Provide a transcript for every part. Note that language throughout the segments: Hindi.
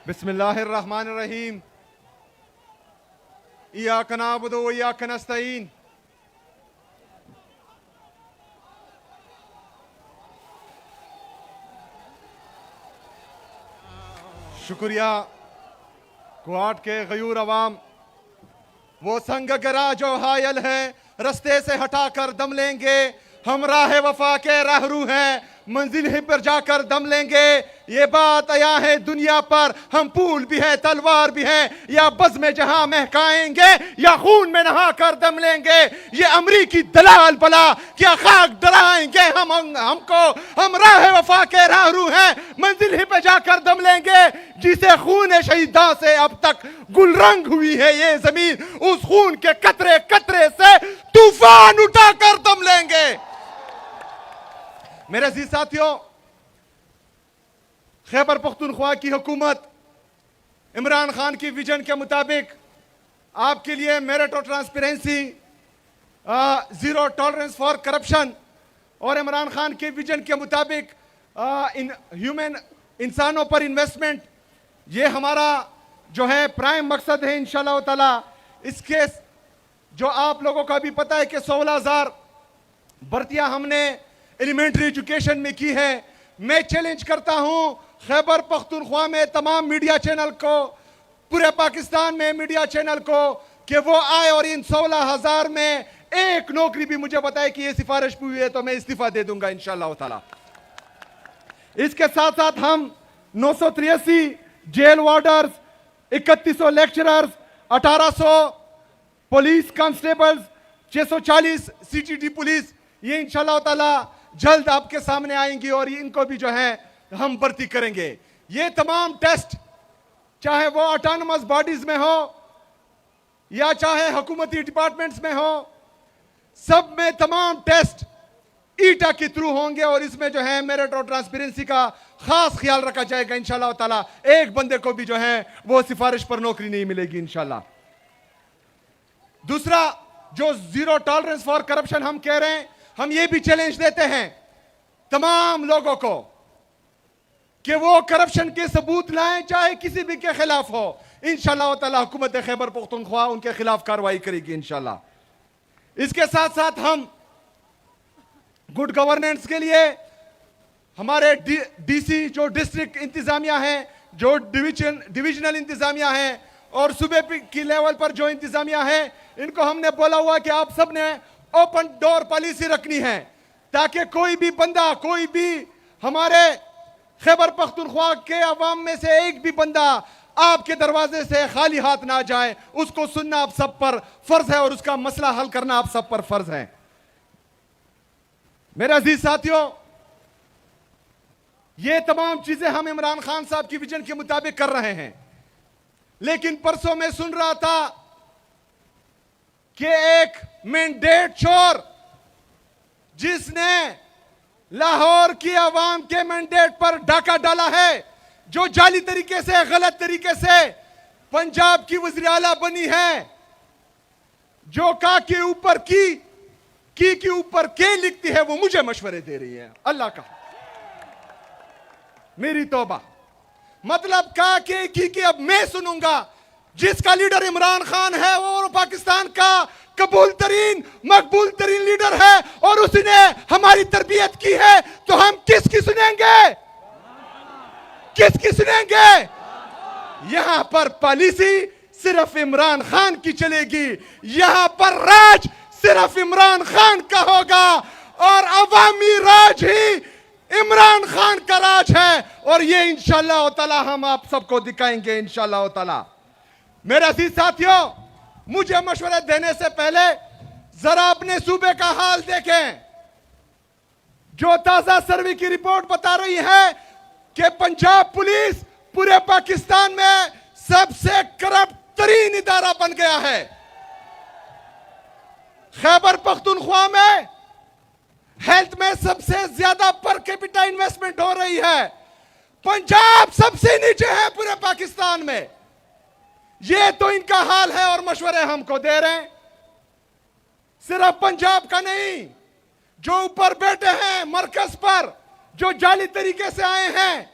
बिस्मिल्लाहिर्रहमानिर्रहीम। इय्याक नअबुदु व इय्याक नस्तईन। शुक्रिया। क्वाड के गयूर अवाम, वो संग गिरा जो हायल है, रस्ते से हटाकर दम लेंगे। हम राह वफा के राहरू हैं, मंजिल ही पर जाकर दम लेंगे। ये बात आया है दुनिया पर, हम फूल भी है तलवार भी है, या बज़ में जहां महकाएंगे या खून में नहा कर दम लेंगे। ये अमरीकी दलाल बला क्या खाक डराएंगे हमको। हम राह वफा के राहरू हैं, मंजिल ही पे जाकर दम लेंगे। जिसे खून शहीदा से अब तक गुलरंग हुई है ये जमीन, उस खून के कतरे कतरे से तूफान उठाकर दम लेंगे। मेरे अजीज साथियों, खैबर पख्तूनख्वा की हुकूमत इमरान खान की विजन के मुताबिक आपके लिए मेरिट और transparency, zero tolerance for corruption, और इमरान खान के विजन के मुताबिक इंसानों पर इन्वेस्टमेंट, ये हमारा जो है प्राइम मकसद है इंशाअल्लाह ताला। इसके जो आप लोगों को भी पता है कि 16,000 भर्तियां हमने एलिमेंट्री एजुकेशन में की है। मैं चैलेंज करता हूं खैबर पख्तूनख्वा में तमाम मीडिया चैनल को, पूरे पाकिस्तान में मीडिया चैनल को, कि वो आए और इन 16,000 में एक नौकरी भी मुझे बताए कि ये सिफारिश हुई है तो मैं इस्तीफा दे दूंगा इंशाअल्लाह ताला। इसके साथ साथ हम 983 jail warders, 3100 lecturers, 1800 police constables, 640 CTD police, ये इंशाअल्लाह ताला जल्द आपके सामने आएंगी और इनको भी जो है हम भर्ती करेंगे। ये तमाम टेस्ट, चाहे वो ऑटोनमस बॉडीज में हो या चाहे हुकूमती डिपार्टमेंट्स में हो, सब में तमाम टेस्ट ईटा के थ्रू होंगे और इसमें जो है मेरिट और ट्रांसपेरेंसी का खास ख्याल रखा जाएगा इंशाअल्लाह ताला। एक बंदे को भी जो है वो सिफारिश पर नौकरी नहीं मिलेगी इंशाअल्लाह। दूसरा, जो जीरो टॉलरेंस फॉर करप्शन हम कह रहे हैं, हम ये भी चैलेंज देते हैं तमाम लोगों को कि वो करप्शन के सबूत लाएं, चाहे किसी भी के खिलाफ हो। इंशाअल्लाह ताला हुकूमत खैबर पख्तूनख्वा उनके खिलाफ कार्रवाई करेगी इंशाअल्लाह। इसके साथ साथ हम गुड गवर्नेंस के लिए हमारे डीसी, जो डिस्ट्रिक्ट इंतजामिया है, जो डिविजनल इंतजामिया है और सूबे की लेवल पर जो इंतजामिया है, इनको हमने बोला हुआ कि आप सब ने ओपन डोर पॉलिसी रखनी है, ताकि कोई भी बंदा, कोई भी हमारे खैबर पख्तूनख्वा के अवाम में से एक भी बंदा आपके दरवाजे से खाली हाथ ना जाए। उसको सुनना आप सब पर फर्ज है और उसका मसला हल करना आप सब पर फर्ज है। मेरे अजीज साथियों, ये तमाम चीजें हम इमरान खान साहब की विजन के मुताबिक कर रहे हैं, लेकिन परसों में सुन रहा था कि एक मैंडेट चोर, जिसने लाहौर की आवाम के मैंडेट पर डाका डाला है, जो जाली तरीके से, गलत तरीके से पंजाब की वज़ीर आला बनी है, जो का के ऊपर की के ऊपर के लिखती है, वो मुझे मशवरे दे रही है। अल्लाह का, मेरी तौबा। मतलब का के की अब मैं सुनूंगा। जिसका लीडर इमरान खान है वो पाकिस्तान का कबूल तरीन, मकबूल तरीन लीडर है और उसने हमारी तरबियत की है, तो हम किसकी सुनेंगे? किसकी सुनेंगे? यहां पर पॉलिसी सिर्फ इमरान खान की चलेगी, यहां पर राज सिर्फ इमरान खान का होगा और अवामी राज ही इमरान खान का राज है। और ये इंशाअल्लाह ताला हम आप सबको दिखाएंगे इंशाअल्लाह ताला। मेरे अजीज साथियों, मुझे मशवरे देने से पहले जरा अपने सूबे का हाल देखें। जो ताजा सर्वे की रिपोर्ट बता रही है कि पंजाब पुलिस पूरे पाकिस्तान में सबसे करप्ट तरीन इदारा बन गया है। खैबर पख्तूनख्वा में हेल्थ में सबसे ज्यादा पर कैपिटा इन्वेस्टमेंट हो रही है। पंजाब सबसे नीचे है पूरे पाकिस्तान में। ये तो इनका हाल है और मशवरे हमको दे रहे हैं। सिर्फ पंजाब का नहीं, जो ऊपर बैठे हैं मरकज पर, जो जाली तरीके से आए हैं,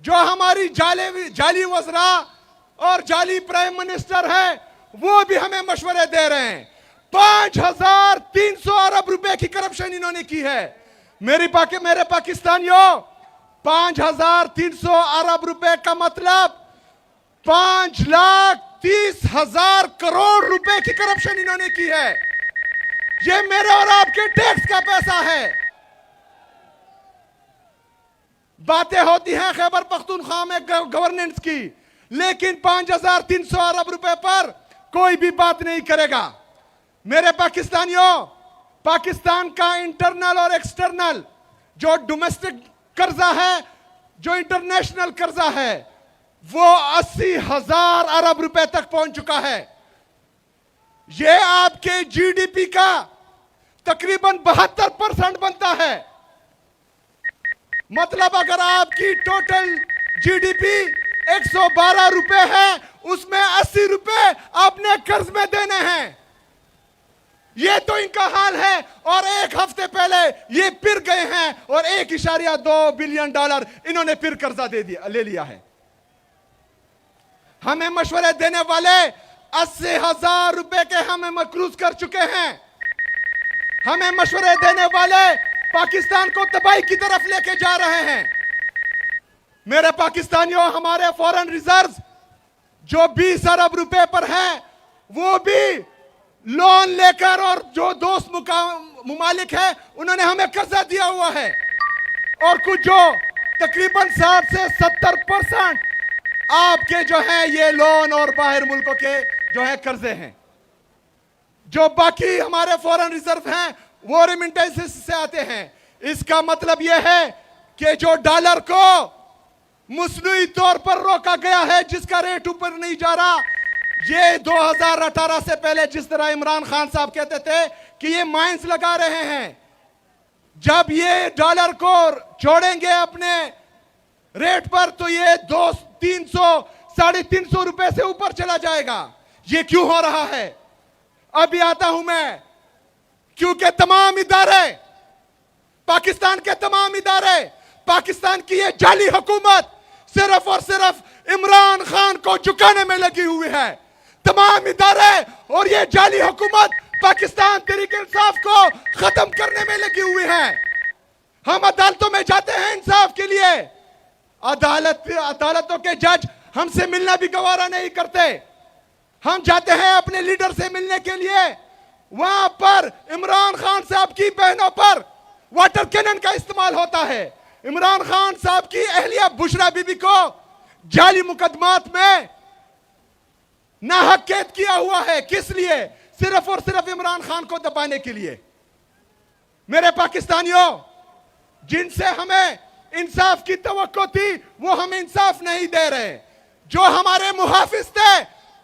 जो हमारी जाली वज़रा और जाली प्राइम मिनिस्टर है, वो भी हमें मशवरे दे रहे हैं। 5,300 अरब रुपए की करप्शन इन्होंने की है। मेरे पाकिस्तानियों, 5,300 अरब रुपए का मतलब 5,30,000 करोड़ रुपए की करप्शन इन्होंने की है। ये मेरे और आपके टैक्स का पैसा है। बातें होती हैं खैबर पख्तूनख्वा में गवर्नेंस की, लेकिन 5,300 अरब रुपए पर कोई भी बात नहीं करेगा। मेरे पाकिस्तानियों, पाकिस्तान का इंटरनल और एक्सटर्नल जो डोमेस्टिक कर्जा है, जो इंटरनेशनल कर्जा है, वो 80,000 अरब रुपए तक पहुंच चुका है। ये आपके जीडीपी का तकरीबन 72% बनता है। मतलब अगर आपकी टोटल जीडीपी 112 रुपए है, उसमें 80 रुपए आपने कर्ज में देने हैं। ये तो इनका हाल है। और एक हफ्ते पहले ये फिर गए हैं और 1.2 बिलियन डॉलर इन्होंने फिर कर्जा ले लिया है। हमें मशवरे देने वाले 80,000 रुपए के हमें मकरूज कर चुके हैं। हमें मशवरे देने वाले पाकिस्तान को तबाही की तरफ लेके जा रहे हैं। मेरे पाकिस्तानियों, हमारे फॉरेन रिजर्व जो 20 अरब रुपए पर हैं, वो भी लोन लेकर, और जो दोस्त मुमालिक है उन्होंने हमें कर्जा दिया हुआ है। और कुछ जो तकरीबन 60 से 70% आपके जो है ये लोन और बाहर मुल्कों के जो है कर्जे हैं। जो बाकी हमारे फॉरेन रिजर्व हैं वो रेमिटेंसेस से आते हैं। इसका मतलब यह है कि जो डॉलर को मुस्नुई तौर पर रोका गया है, जिसका रेट ऊपर नहीं जा रहा, ये 2018 से पहले जिस तरह इमरान खान साहब कहते थे कि ये माइंस लगा रहे हैं, जब ये डॉलर को छोड़ेंगे अपने रेट पर तो ये 200-300, 350 रुपए से ऊपर चला जाएगा। ये क्यों हो रहा है? अभी आता हूं मैं। क्योंकि तमाम इदारे, पाकिस्तान के तमाम इदारे, पाकिस्तान की ये जाली हुकूमत सिर्फ और सिर्फ इमरान खान को झुकाने में लगी हुई है। तमाम इदारे और ये जाली हुकूमत पाकिस्तान तहरीक-ए-इंसाफ को खत्म करने में लगी हुई है। हम अदालतों में जाते हैं इंसाफ के लिए, अदालतों के जज हमसे मिलना भी गवारा नहीं करते। हम जाते हैं अपने लीडर से मिलने के लिए, वहां पर इमरान खान साहब की बहनों पर वाटर कैनन का इस्तेमाल होता है। इमरान खान साहब की अहलिया बुशरा बीबी को जाली मुकदमात में नाहक कैद किया हुआ है। किस लिए? सिर्फ और सिर्फ इमरान खान को दबाने के लिए। मेरे पाकिस्तानियों, जिनसे हमें इंसाफ की तवक्को थी वो हमें इंसाफ नहीं दे रहे। जो हमारे मुहाफिज थे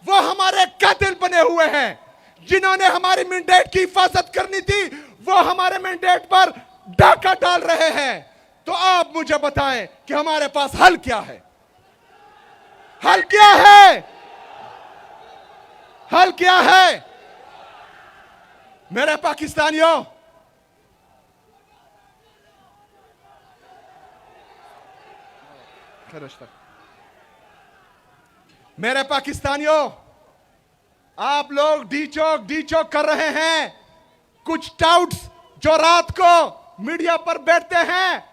वो हमारे कातिल बने हुए हैं। जिन्होंने हमारी मैंडेट की हिफाजत करनी थी वो हमारे मैंडेट पर डाका डाल रहे हैं। तो आप मुझे बताएं कि हमारे पास हल क्या है? हल क्या है? हल क्या है? मेरे पाकिस्तानियों, मेरे पाकिस्तानियों, आप लोग डी चौक कर रहे हैं। कुछ टाउट्स जो रात को मीडिया पर बैठते हैं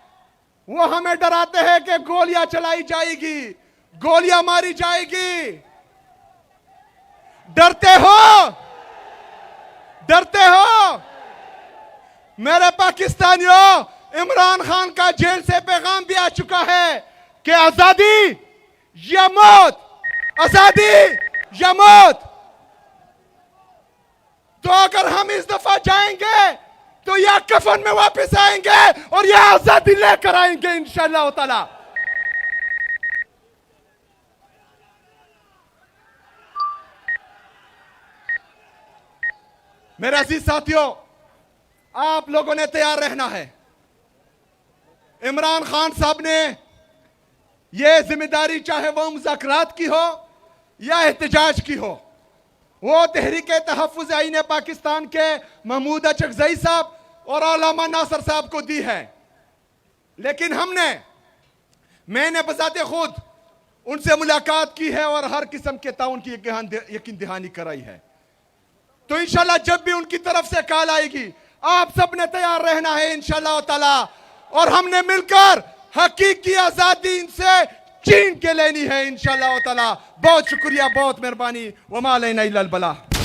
वो हमें डराते हैं कि गोलियां चलाई जाएगी, गोलियां मारी जाएगी। डरते हो? डरते हो? मेरे पाकिस्तानियों, इमरान खान का जेल से पैगाम भी आ चुका है कि आजादी या मौत, आजादी या मौत। तो अगर हम इस दफा जाएंगे तो या कफन में वापस आएंगे और या आजादी लेकर आएंगे इंशाअल्लाह ताला। मेरे अजीज साथियों, आप लोगों ने तैयार रहना है। इमरान खान साहब ने यह जिम्मेदारी, चाहे वो मुज़ाकरात की हो या एहतजाज की हो, वो तहरीक तहफ़्फ़ुज़ आईन पाकिस्तान के महमूद अचकज़ई साहब और अल्लामा नासर साहब को दी है। लेकिन हमने मैंने बजाते खुद उनसे मुलाकात की है और हर किस्म के ताउन की यकीन दहानी कराई है। तो इंशाल्लाह जब भी उनकी तरफ से कॉल आएगी आप सब ने तैयार रहना है इंशाल्लाह ताला, और हमने मिलकर हकीकी आजादी इनसे छीन के लेनी है इंशाल्लाह ताला। बहुत शुक्रिया, बहुत मेहरबानी। वमा अलैना इल्लल बलाग।